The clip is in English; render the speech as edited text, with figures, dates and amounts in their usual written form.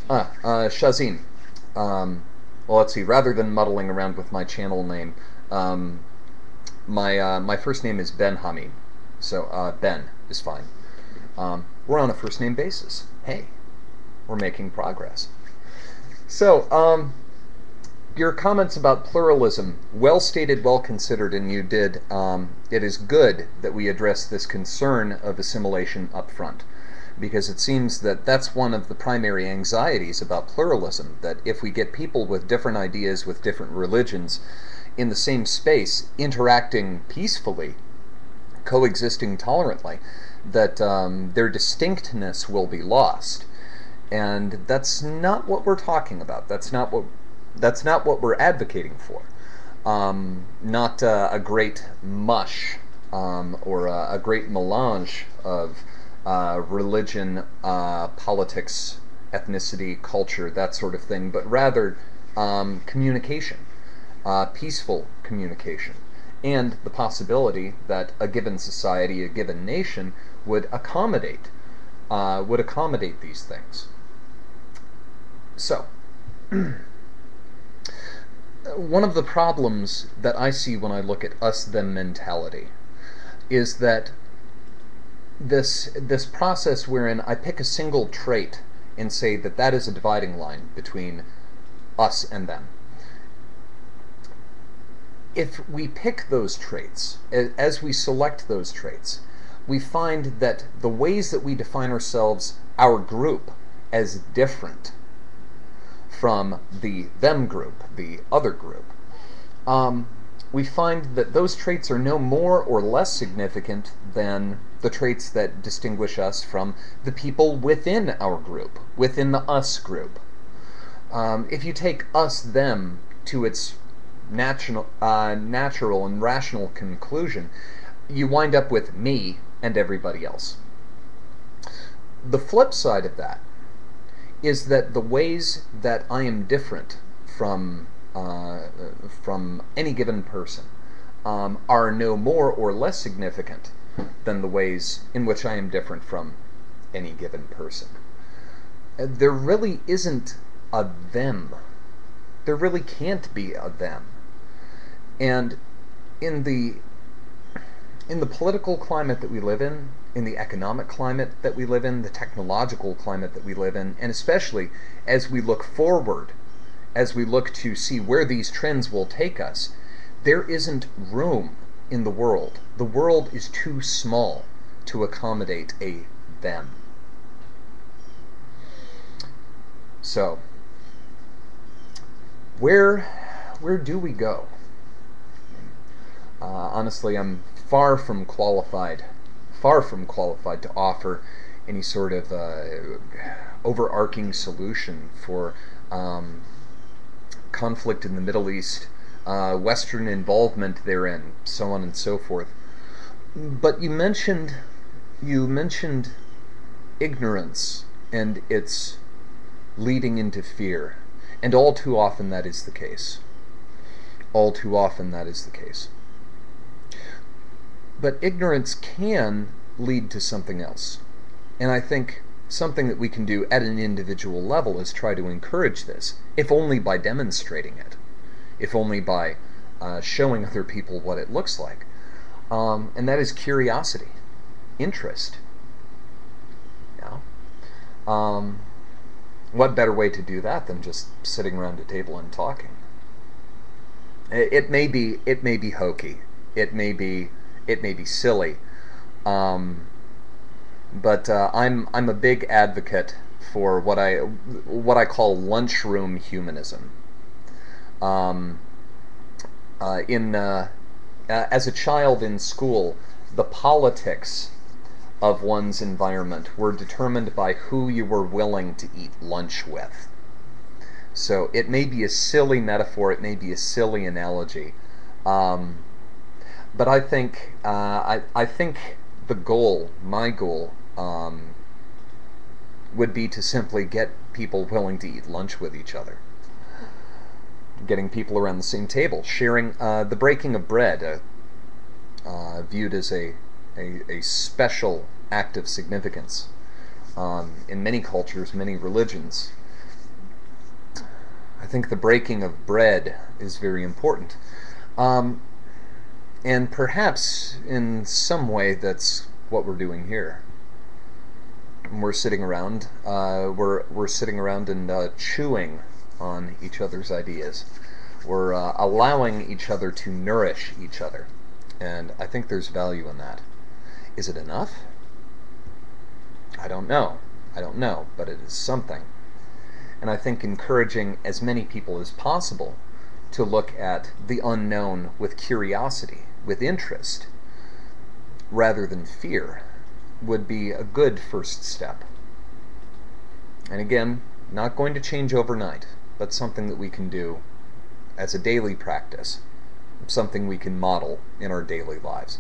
Shazin. Well, let's see. Rather than muddling around with my channel name, um, my first name is Ben Hamid, so Ben is fine. We're on a first name basis. Hey, we're making progress. So, your comments about pluralism, well stated, well considered, and you did. It is good that we address this concern of assimilation up front, because it seems that that's one of the primary anxieties about pluralism, that if we get people with different ideas, with different religions, in the same space, interacting peacefully, coexisting tolerantly, that their distinctness will be lost. And that's not what we're talking about. That's not what we're advocating for. Not a great mush or a great melange of religion, politics, ethnicity, culture, that sort of thing, but rather communication, peaceful communication, and the possibility that a given society, a given nation would accommodate these things. So, one of the problems that I see when I look at us-them mentality is that this process wherein I pick a single trait and say that that is a dividing line between us and them. If we pick those traits, as we select those traits, we find that the ways that we define ourselves, our group, as different from the them group, the other group, we find that those traits are no more or less significant than the traits that distinguish us from the people within our group, within the us group. If you take us-them to its natural and rational conclusion, you wind up with me and everybody else. The flip side of that is that the ways that I am different from any given person are no more or less significant than the ways in which I am different from any given person. There really isn't a them. There really can't be a them. And in the political climate that we live in the economic climate that we live in, the technological climate that we live in, and especially as we look forward, as we look to see where these trends will take us, there isn't room in the world. The world is too small to accommodate a them. So, where do we go? Honestly, I'm far from qualified to offer any sort of overarching solution for conflict in the Middle East, Western involvement therein, so on and so forth. But you mentioned ignorance and its leading into fear, and all too often that is the case. All too often that is the case. But ignorance can lead to something else. And I think something that we can do at an individual level is try to encourage this, if only by demonstrating it, if only by showing other people what it looks like. And that is curiosity, interest. Yeah. What better way to do that than just sitting around a table and talking? It may be hokey. It may be silly, but I'm a big advocate for what I call lunchroom humanism. As a child in school, the politics of one's environment were determined by who you were willing to eat lunch with. So it may be a silly metaphor, it may be a silly analogy. But I think the goal, my goal, would be to simply get people willing to eat lunch with each other. Getting people around the same table, sharing the breaking of bread, viewed as a special act of significance in many cultures, many religions. think the breaking of bread is very important. Um, and perhaps in some way that's what we're doing here. We're sitting around, we're sitting around and chewing on each other's ideas. We're allowing each other to nourish each other. And I think there's value in that. Is it enough? I don't know. I don't know, but it is something. And I think encouraging as many people as possible to look at the unknown with curiosity, with interest, rather than fear, would be a good first step. And again, not going to change overnight, but something that we can do as a daily practice, something we can model in our daily lives.